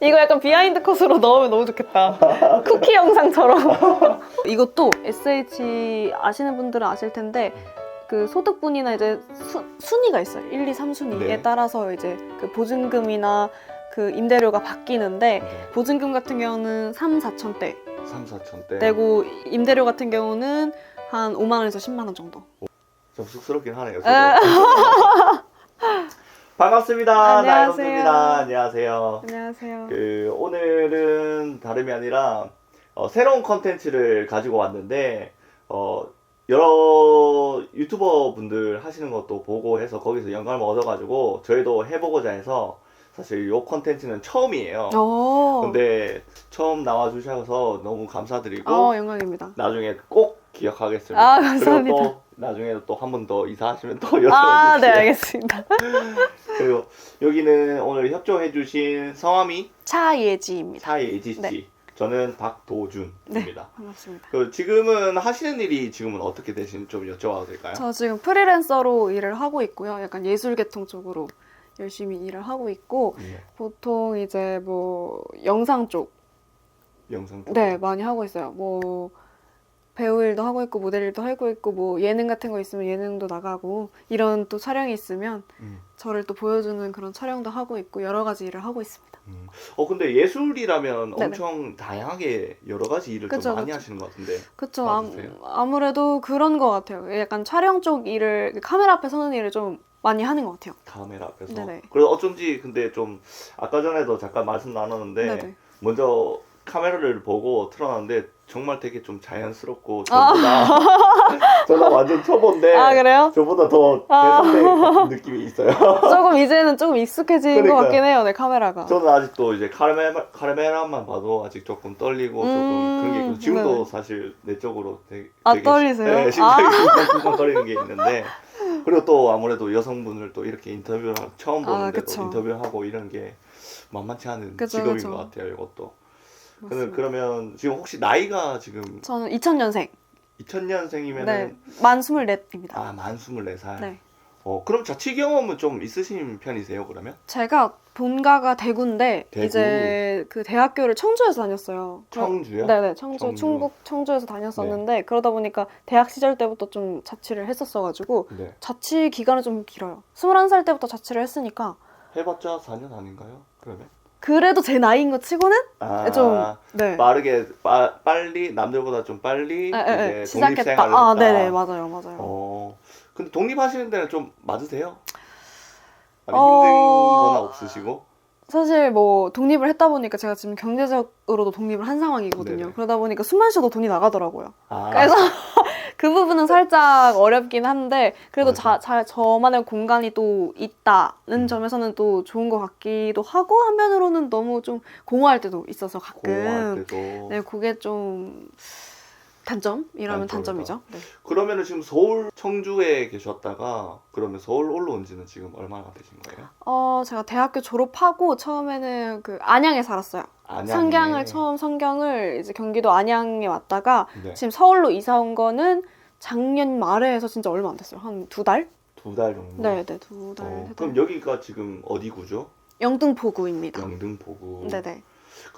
이거 약간 비하인드 컷으로 넣으면 너무 좋겠다. 쿠키 영상처럼. 이것도 SH 아시는 분들은 아실 텐데 그 소득분이나 이제 순위가 있어요. 1, 2, 3순위에 네. 따라서 이제 그 보증금이나 그 임대료가 바뀌는데 네. 보증금 같은 경우는 3, 4천대 3, 4천대. 되고 임대료 같은 경우는 한 5만 원에서 10만 원 정도. 좀 쑥스럽긴 하네요. 반갑습니다. 안녕하세요. 나연호입니다. 안녕하세요. 안녕하세요. 오늘은 다름이 아니라 새로운 컨텐츠를 가지고 왔는데 여러 유튜버 분들 하시는 것도 보고 해서 거기서 영감을 얻어가지고 저희도 해보고자 해서 사실 이 컨텐츠는 처음이에요. 근데 처음 나와주셔서 너무 감사드리고 영광입니다. 나중에 꼭 기억하겠습니다. 아, 감사합니다. 그리고 또 나중에 또 한 번 더 이사하시면 또 여쭤볼게요. 네, 알겠습니다. 그리고 여기는 오늘 협조해주신 성함이 차예지입니다. 차예지 씨. 네. 저는 박도준입니다. 반갑습니다. 지금은 하시는 일이 지금은 어떻게 되시는지 좀 여쭤봐도 될까요? 저 지금 프리랜서로 일을 하고 있고요. 약간 예술계통 쪽으로 열심히 일을 하고 있고 네. 보통 이제 뭐 영상 쪽 영상 쪽. 네, 많이 하고 있어요. 뭐 배우 일도 하고 있고 모델 일도 하고 있고 뭐 예능 같은 거 있으면 예능도 나가고 이런 또 촬영이 있으면 저를 또 보여주는 그런 촬영도 하고 있고 여러 가지 일을 하고 있습니다. 근데 예술이라면 네네. 엄청 다양하게 여러 가지 일을 그쵸, 좀 많이 그쵸. 하시는 것 같은데. 그쵸. 맞으세요? 아무래도 그런 것 같아요. 약간 촬영 쪽 일을 카메라 앞에 서는 일을 좀 많이 하는 것 같아요. 카메라 앞에서. 네네. 그래서 어쩐지 근데 좀 아까 전에도 잠깐 말씀 나눴는데 네네. 먼저 카메라를 보고 틀어놨는데 정말 되게 좀 자연스럽고 저보다 완전 초보인데 그래요? 저보다 더 대선배 같은 느낌이 있어요. 조금 이제는 조금 익숙해진 것 그러니까요. 같긴 해요. 네, 카메라가. 저는 아직도 이제 카메라만 봐도 아직 조금 떨리고 조금 그런 게 있고 지금도 네네. 사실 내적으로 되게 떨리세요? 네, 심장이 쿵쾅쿵쾅 거리는 게 있는데 그리고 또 아무래도 여성분을 또 이렇게 인터뷰를 처음 보는데도 그쵸. 인터뷰하고 이런 게 만만치 않은 그쵸, 직업인 그쵸. 것 같아요. 이것도. 맞습니다. 그러면 지금 혹시 나이가 지금 저는 2000년생. 2000년생이면은 네, 만 24입니다. 만 24살. 네. 그럼 자취 경험은 좀 있으신 편이세요, 그러면? 제가 본가가 대구인데 대구. 이제 그 대학교를 청주에서 다녔어요. 청주요? 네네, 청주, 청주. 충북 청주에서 다녔었는데 그러다 보니까 대학 시절 때부터 좀 자취를 했었어가지고 네. 자취 기간은 좀 길어요. 21살 때부터 자취를 했으니까 해봤자 4년 아닌가요? 그러면? 그래도 제 나이인 것 치고는 좀 네. 빠르게 빨리 남들보다 좀 빨리 이제 시작했다. 독립생활을 했다. 네네, 맞아요. 근데 독립하시는 데는 좀 맞으세요? 아니, 힘든 거나 없으시고? 사실 뭐 독립을 했다 보니까 제가 지금 경제적으로도 독립을 한 상황이거든요. 네네. 그러다 보니까 숨만 쉬어도 돈이 나가더라고요. 아, 그래서 그 부분은 살짝 어렵긴 한데 그래도 맞아. 저만의 공간이 또 있다는 점에서는 또 좋은 것 같기도 하고 한편으로는 너무 좀 공허할 때도 있어서 공부할 가끔 때도. 네, 그게 좀 단점이라면 단점이다. 단점이죠. 네. 그러면은 지금 서울 청주에 계셨다가 그러면 서울 올라온 지는 지금 얼마나 되신 거예요? 제가 대학교 졸업하고 처음에는 그 안양에 살았어요. 안양에. 성경을 이제 경기도 안양에 왔다가 네. 지금 서울로 이사 온 거는 작년 말에 해서 진짜 얼마 안 됐어요. 한 2달? 2달 정도? 네, 2달. 그럼 여기가 지금 어디 구죠? 영등포구입니다. 영등포구. 네네.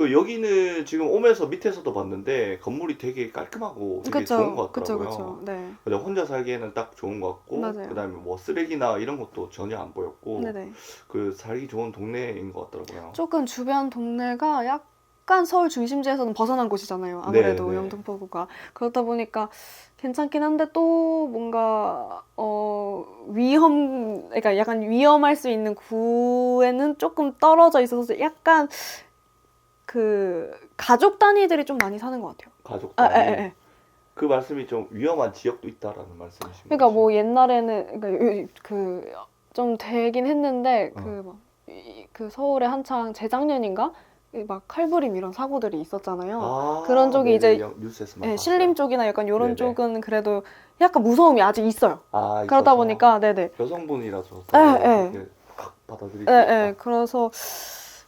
여기는 지금 오면서 밑에서도 봤는데 건물이 되게 깔끔하고 되게 좋은 것 같더라고요. 그쵸. 네. 근데 혼자 살기에는 딱 좋은 것 같고 맞아요. 그다음에 뭐 쓰레기나 이런 것도 전혀 안 보였고 네네. 살기 좋은 동네인 것 같더라고요. 조금 주변 동네가 약간 서울 중심지에서는 벗어난 곳이잖아요. 아무래도 네. 영등포구가. 그렇다 보니까 괜찮긴 한데 또 뭔가 그러니까 약간 위험할 수 있는 구에는 조금 떨어져 있어서 약간 그 가족 단위들이 좀 많이 사는 것 같아요. 가족 단위. 예. 그 말씀이 좀 위험한 지역도 있다라는 말씀이신 그러니까 거죠? 뭐 옛날에는 그러니까 그 좀 되긴 했는데 그 서울에 한창 재작년인가 막 칼부림 이런 사고들이 있었잖아요. 그런 쪽이 이제 뉴스에서 신림 쪽이나 약간 이런 네네. 쪽은 그래도 약간 무서움이 아직 있어요. 그러다 있어서 보니까 네네. 여성분이라서 네. 그렇게 확 받아들일 수 있다. 그래서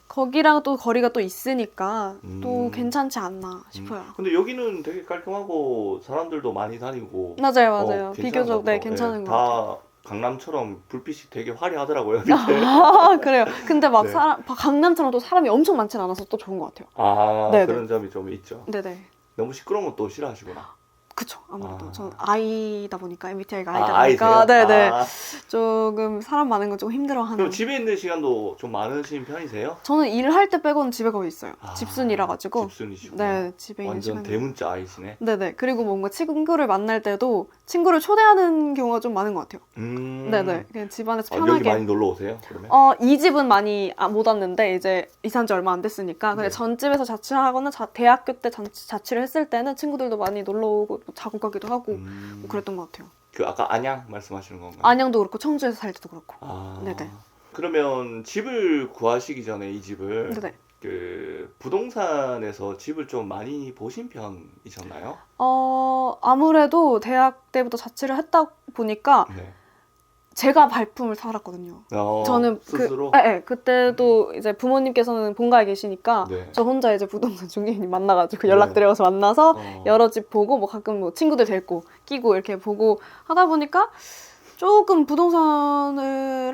거기랑 또 거리가 또 있으니까 또 음. 괜찮지 않나 싶어요. 근데 여기는 되게 깔끔하고 사람들도 많이 다니고 맞아요. 괜찮은 비교적 것 같아요. 괜찮은 것 같아요. 다 강남처럼 불빛이 되게 화려하더라고요. 아, 그래요. 근데 막 네. 강남처럼 또 사람이 엄청 많진 않아서 또 좋은 것 같아요. 아, 네네. 그런 점이 좀 있죠. 네네. 너무 시끄러우면 또 싫어하시구나. 그쵸. 아무래도 아. 전 아이다 보니까 MBTI가 아, 아이다 아이세요? 보니까 네네. 아, 조금 사람 많은 건 좀 힘들어하는. 그럼 집에 있는 시간도 좀 많으신 편이세요? 저는 일할 때 빼고는 집에 거의 있어요. 아, 집순이라 가지고. 집순이시구나. 네, 집에 있는 완전 시간이. 대문자 아이시네. 네네. 그리고 뭔가 친구를 만날 때도 친구를 초대하는 경우가 좀 많은 것 같아요. 네네. 그냥 집안에서 여기 편하게. 많이 놀러 오세요? 그러면? 이 집은 많이 못 왔는데 이제 이사한 지 얼마 안 됐으니까. 근데 네. 전 집에서 자취를 하거나 대학교 때 자취를 했을 때는 친구들도 많이 놀러 오고 자고 가기도 하고 뭐 그랬던 것 같아요. 그 아까 안양 말씀하시는 건가요? 안양도 그렇고 청주에서 살 때도 그렇고. 아, 네네. 그러면 집을 구하시기 전에 이 집을 네네. 그 부동산에서 집을 좀 많이 보신 편이셨나요? 아무래도 대학 때부터 자취를 했다 보니까 네. 제가 발품을 살았거든요. 저는 스스로? 그때도 이제 부모님께서는 본가에 계시니까 네. 저 혼자 이제 부동산 중개인 만나가지고 연락드려서 만나서 여러 집 보고 뭐 가끔 뭐 친구들 데리고 끼고 이렇게 보고 하다 보니까 조금 부동산을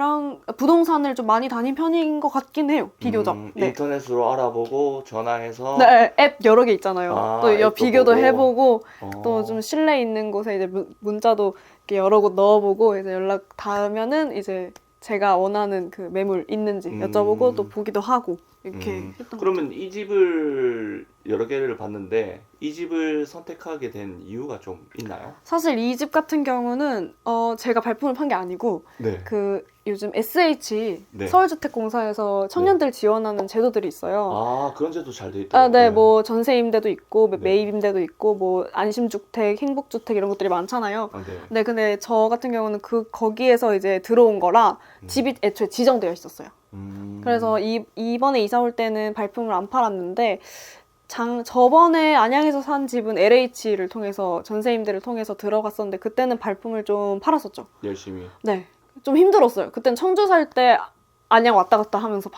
좀 많이 다닌 편인 것 같긴 해요. 비교적. 네. 인터넷으로 알아보고 전화해서 네, 앱 여러 개 있잖아요. 아, 또 앱도 비교도 보고. 해보고 어. 또 좀 신뢰 있는 곳에 이제 문자도 이렇게 여러 곳 넣어보고 이제 연락 닿으면은 이제 제가 원하는 그 매물 있는지 여쭤보고 또 보기도 하고 이렇게 했던 것 그러면 이 집을 여러 개를 봤는데 이 집을 선택하게 된 이유가 좀 있나요? 사실 이 집 같은 경우는 제가 발품을 판 게 아니고 네. 그 요즘 SH 네. 서울주택공사에서 청년들 지원하는 제도들이 있어요. 아, 그런 제도 잘 돼 있더라고요. 네, 뭐 전세 임대도 있고 네. 매입 임대도 있고 뭐 안심주택, 행복주택 이런 것들이 많잖아요. 네. 네, 근데 저 같은 경우는 거기에서 이제 들어온 거라 집이 애초에 지정되어 있었어요. 그래서 이번에 이사 올 때는 발품을 안 팔았는데 저번에 안양에서 산 집은 LH를 통해서 전세 임대를 통해서 들어갔었는데 그때는 발품을 좀 팔았었죠. 열심히. 네, 좀 힘들었어요. 그때는 청주 살 때 안양 왔다 갔다 하면서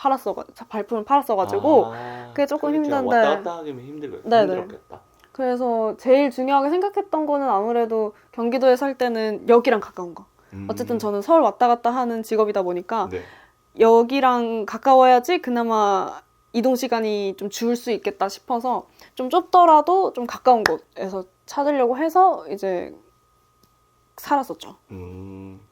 발품을 팔았어가지고 그게 조금 힘든데. 왔다 갔다 하기면 네네. 힘들었겠다. 그래서 제일 중요하게 생각했던 거는 아무래도 경기도에 살 때는 여기랑 가까운 거. 어쨌든 저는 서울 왔다 갔다 하는 직업이다 보니까 네. 여기랑 가까워야지 그나마 이동 시간이 좀 줄 수 있겠다 싶어서 좀 좁더라도 좀 가까운 곳에서 찾으려고 해서 이제 살았었죠.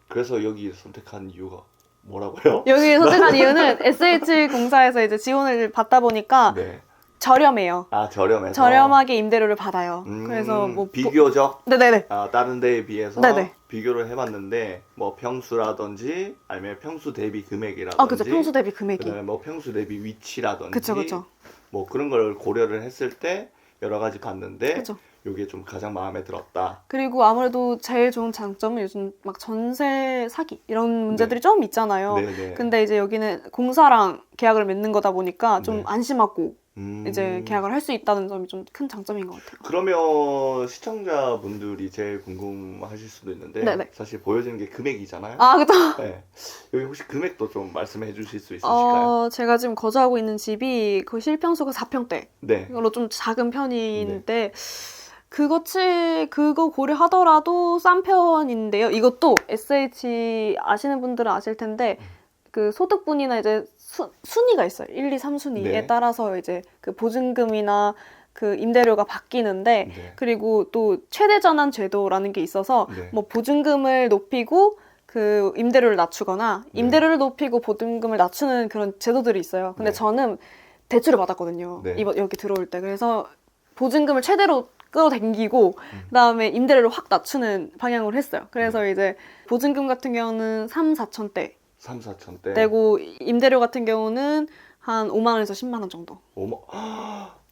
그래서 여기 선택한 이유가 뭐라고요? 여기 선택한 이유는 SH공사에서 이제 지원을 받다 보니까 네. 저렴해요. 아, 저렴해서. 저렴하게 임대료를 받아요. 그래서 뭐 비교적 네네네. 다른 데에 비해서 네네. 비교를 해봤는데 뭐 평수라든지 아니면 평수 대비 금액이라든지 그죠. 평수 대비 금액이. 그다음에 뭐 평수 대비 위치라든지 그쵸. 뭐 그런 걸 고려를 했을 때 여러 가지 봤는데 그쵸. 이게 좀 가장 마음에 들었다. 그리고 아무래도 제일 좋은 장점은 요즘 막 전세 사기 이런 문제들이 좀 있잖아요. 네네. 근데 이제 여기는 공사랑 계약을 맺는 거다 보니까 좀 네. 안심하고 이제 계약을 할 수 있다는 점이 좀 큰 장점인 것 같아요. 그러면 시청자분들이 제일 궁금하실 수도 있는데 네네. 사실 보여지는 게 금액이잖아요. 그죠. 네. 여기 혹시 금액도 좀 말씀해 주실 수 있으실까요? 제가 지금 거주하고 있는 집이 그 실평수가 4평대. 네. 이걸로 좀 작은 편인데 그거 고려하더라도 싼 편인데요. 이것도 SH 아시는 분들은 아실 텐데 그 소득분이나 이제 순위가 있어요. 1, 2, 3순위에 네. 따라서 이제 그 보증금이나 그 임대료가 바뀌는데 네. 그리고 또 최대 전환 제도라는 게 있어서 네. 뭐 보증금을 높이고 그 임대료를 낮추거나 임대료를 높이고 보증금을 낮추는 그런 제도들이 있어요. 근데 네. 저는 대출을 받았거든요. 네. 여기 들어올 때. 그래서 보증금을 최대로 끌어당기고 그다음에 임대료를 확 낮추는 방향으로 했어요. 그래서 이제 보증금 같은 경우는 3, 4천대 3, 4천대. 되고 임대료 같은 경우는 한 5만 원에서 10만 원 정도.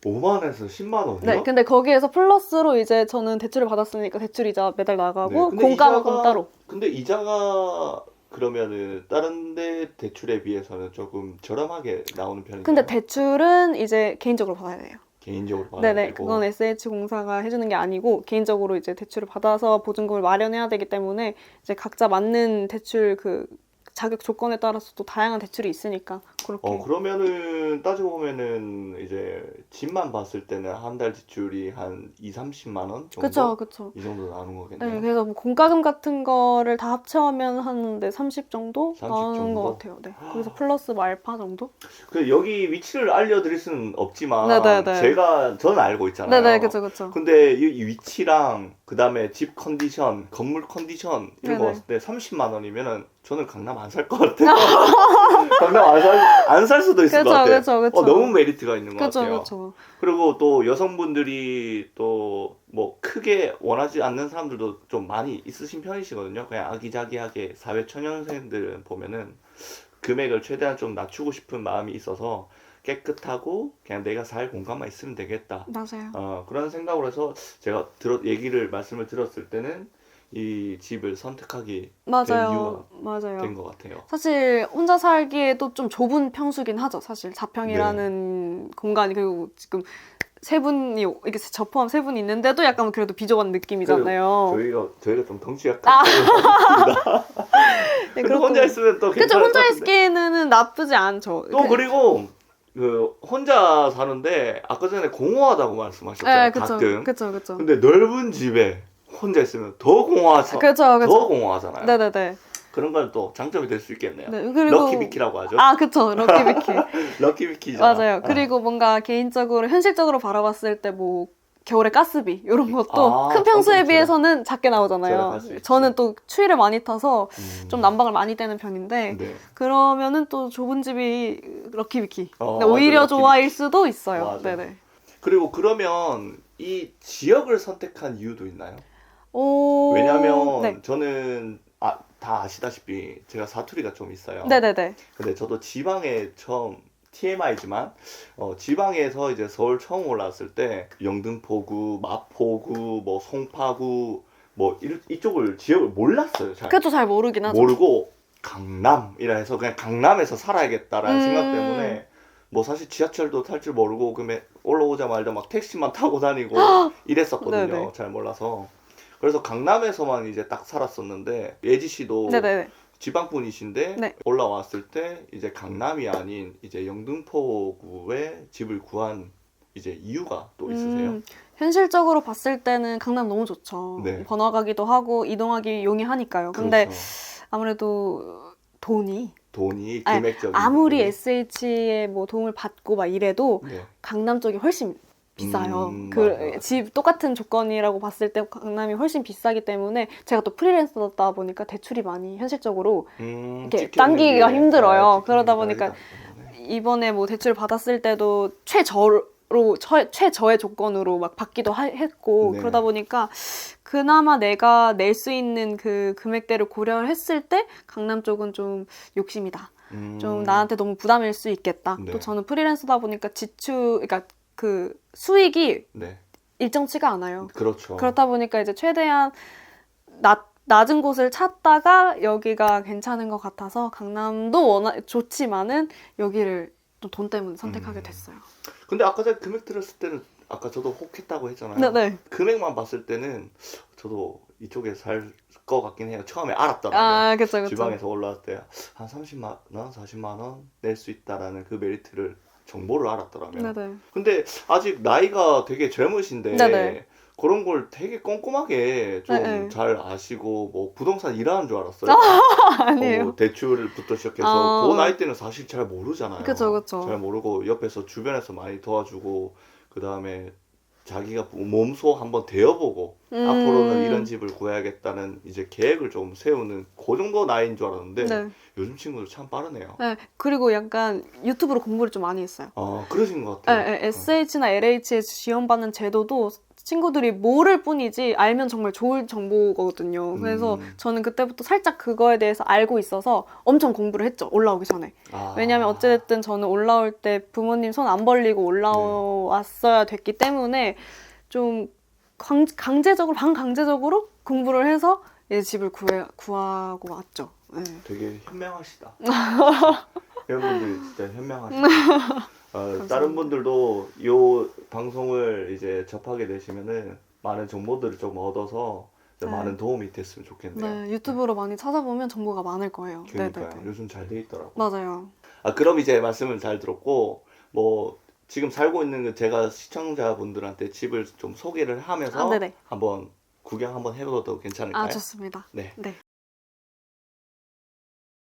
5만에서 10만 원이요? 네, 근데 거기에서 플러스로 이제 저는 대출을 받았으니까 대출이자 매달 나가고 근데 공과금은 따로. 근데 이자가 그러면은 다른 데 대출에 비해서는 조금 저렴하게 나오는 편인가요? 근데 대출은 이제 개인적으로 받아야 돼요. 개인적으로 받아야 네네, 되고. 그건 SH공사가 해주는 게 아니고 개인적으로 이제 대출을 받아서 보증금을 마련해야 되기 때문에 이제 각자 맞는 대출 그 자격 조건에 따라서 또 다양한 대출이 있으니까 그렇게. 그러면은 따지고 보면은 이제 집만 봤을 때는 한 달 지출이 한 2, 30만 원 정도? 그쵸, 그쵸. 이 정도 나오는 거겠네요. 네, 그래서 뭐 공과금 같은 거를 다 합쳐하면 한 30 정도 30 나오는 정도? 것 같아요. 네. 그래서 플러스 뭐 알파 정도? 그 여기 위치를 알려드릴 수는 없지만 네네네. 저는 알고 있잖아요. 네네, 그쵸, 그쵸. 근데 이 위치랑 그 다음에 집 컨디션, 건물 컨디션 이런 거 네네. 봤을 때 30만 원이면은 저는 강남 안 살 것 같아요. 강남 안 살 수도 있을 그쵸, 것 같아요. 그쵸, 그쵸. 너무 메리트가 있는 것 그쵸, 같아요. 그쵸. 그리고 또 여성분들이 또 뭐 크게 원하지 않는 사람들도 좀 많이 있으신 편이시거든요. 그냥 아기자기하게 사회초년생들은 보면은 금액을 최대한 좀 낮추고 싶은 마음이 있어서 깨끗하고 그냥 내가 살 공간만 있으면 되겠다. 맞아요. 그런 생각으로 해서 제가 말씀을 들었을 때는 이 집을 선택하게 된 이유가 맞아요. 된 것 같아요. 사실 혼자 살기에도 좀 좁은 평수긴 하죠. 사실 네. 4평이라는 공간이, 그리고 지금 세 분이 이렇게 저 포함 세 분이 있는데도 약간 그래도 비좁은 느낌이잖아요. 저희가 좀 덩치가 큰 편이라 네, 근데 혼자 있으면 또 그쵸, 괜찮을 것 혼자 같은데. 있기에는 나쁘지 않죠. 또 그리고 그 혼자 사는데 아까 전에 공허하다고 말씀하셨잖아요. 네, 그쵸, 가끔. 그쵸. 근데 넓은 집에 혼자 있으면 더 그쵸. 더 공허하잖아요. 네네네. 그런 건 또 장점이 될 수 있겠네요. 네, 그리고 럭키비키라고 하죠. 그쵸, 럭키비키. 럭키비키잖아. 맞아요. 그리고 뭔가 개인적으로 현실적으로 바라봤을 때 뭐 겨울에 가스비 이런 것도 큰 평수에 엄청 비해서는 작게 절약할 나오잖아요. 수 있지. 저는 또 추위를 많이 타서 좀 난방을 많이 떼는 편인데 네. 그러면은 또 좁은 집이 럭키비키. 근데 맞아, 오히려 럭키비키. 좋아일 수도 있어요. 맞아. 네네. 그리고 그러면 이 지역을 선택한 이유도 있나요? 오. 왜냐면 네. 저는 다 아시다시피 제가 사투리가 좀 있어요. 네네네. 근데 저도 지방에 처음 TMI지만 지방에서 이제 서울 처음 올라왔을 때 영등포구, 마포구, 뭐 송파구 뭐 이쪽을 지역을 몰랐어요. 잘 그것도 잘 모르긴 하죠. 모르고 강남이라 해서 그냥 강남에서 살아야겠다라는 생각 때문에 뭐 사실 지하철도 탈 줄 모르고 그러면 올라오자마자 막 택시만 타고 다니고 이랬었거든요. 네네. 잘 몰라서. 그래서 강남에서만 이제 딱 살았었는데 예지 씨도 네네네. 지방 분이신데 네. 올라왔을 때 이제 강남이 아닌 이제 영등포구에 집을 구한 이제 이유가 또 있으세요? 현실적으로 봤을 때는 강남 너무 좋죠. 네. 번화 가기도 하고 이동하기 용이하니까요. 근데 그렇죠. 아무래도 돈이 금액적인 아무리 부분이. SH의 뭐 도움을 받고 막 이래도 네. 강남 쪽이 훨씬 비싸요. 맞아. 집 똑같은 조건이라고 봤을 때 강남이 훨씬 비싸기 때문에 제가 또 프리랜서다 보니까 대출이 많이 현실적으로 이렇게 찍히는 당기기가 게, 힘들어요. 찍히는 그러다 게 보니까 다르기 때문에. 이번에 뭐 대출 받았을 때도 최저의 조건으로 막 받기도 했고 네. 그러다 보니까 그나마 내가 낼 수 있는 그 금액대를 고려했을 때 강남 쪽은 좀 욕심이다. 좀 나한테 너무 부담일 수 있겠다. 네. 또 저는 프리랜서다 보니까 그러니까 그 수익이 네. 일정치가 않아요. 그렇죠. 그렇다 보니까 이제 최대한 낮은 곳을 찾다가 여기가 괜찮은 것 같아서 강남도 좋지만은 여기를 또 돈 때문에 선택하게 됐어요. 근데 아까 제가 금액 들었을 때는 아까 저도 혹했다고 했잖아요. 네네. 금액만 봤을 때는 저도 이쪽에 살 것 같긴 해요. 처음에 알았더라고요. 그쵸. 지방에서 올라왔을 때 한 30만 원, 40만 원 낼 수 있다라는 그 메리트를 정보를 알았더라고요. 네네. 근데 아직 나이가 되게 젊으신데 네네. 그런 걸 되게 꼼꼼하게 좀 네네. 잘 아시고 뭐 부동산 일하는 줄 알았어요. 아니에요. 뭐 대출부터 시작해서 그 나이 때는 사실 잘 모르잖아요. 그쵸. 잘 모르고 옆에서 주변에서 많이 도와주고 그 다음에 자기가 몸소 한번 대어보고 앞으로는 이런 집을 구해야겠다는 이제 계획을 좀 세우는 그 정도 나이인 줄 알았는데 네. 요즘 친구들 참 빠르네요. 네. 그리고 약간 유튜브로 공부를 좀 많이 했어요. 그러신 것 같아요. 네, SH나 LH에 지원받는 제도도 친구들이 모를 뿐이지 알면 정말 좋을 정보거든요. 그래서 저는 그때부터 살짝 그거에 대해서 알고 있어서 엄청 공부를 했죠. 올라오기 전에. 왜냐면 어찌됐든 저는 올라올 때 부모님 손 안 벌리고 올라왔어야 됐기 때문에 좀 반강제적으로 공부를 해서 이제 집을 구하고 왔죠. 네. 되게 현명하시다. 여러분들 진짜 현명하시다. 다른 분들도 이 방송을 이제 접하게 되시면은 많은 정보들을 좀 얻어서 네. 많은 도움이 됐으면 좋겠네요. 네, 유튜브로 많이 찾아보면 정보가 많을 거예요. 그러니까요. 네네네. 요즘 잘 돼 있더라고요. 맞아요. 그럼 이제 말씀을 잘 들었고, 뭐, 지금 살고 있는 그 제가 시청자분들한테 집을 좀 소개를 하면서 네네. 한번 구경 한번 해봐도 괜찮을까요? 좋습니다. 네. 네.